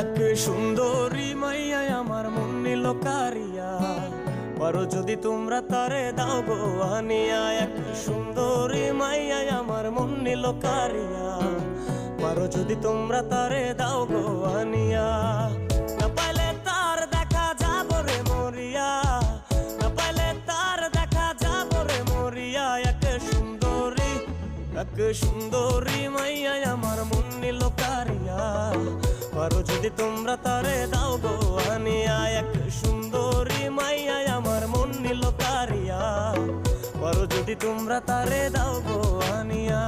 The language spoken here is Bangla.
এক সুন্দরী মাইয়া আমার মন নিল কারিয়া, পারো যদি তোমরা তারে দাও গো আনিয়া। এক সুন্দরী মাইয়া আমার মন নিল কারিয়া, পারো যদি তোমরা তারে দাও গো আনিয়া। না পাইলে তার দেখা যাব রে মরিয়া, না পাইলে তার দেখা যাব রে মরিয়া। এক সুন্দরী মাইয়া আমার মন নিল কারিয়া, পারো যদি তোমরা তারে দাও গো আনিয়া। এক সুন্দরী মাইয়া আমার মন নিল কারিয়া, পারো যদি তোমরা তারে দাও গো আনিয়া।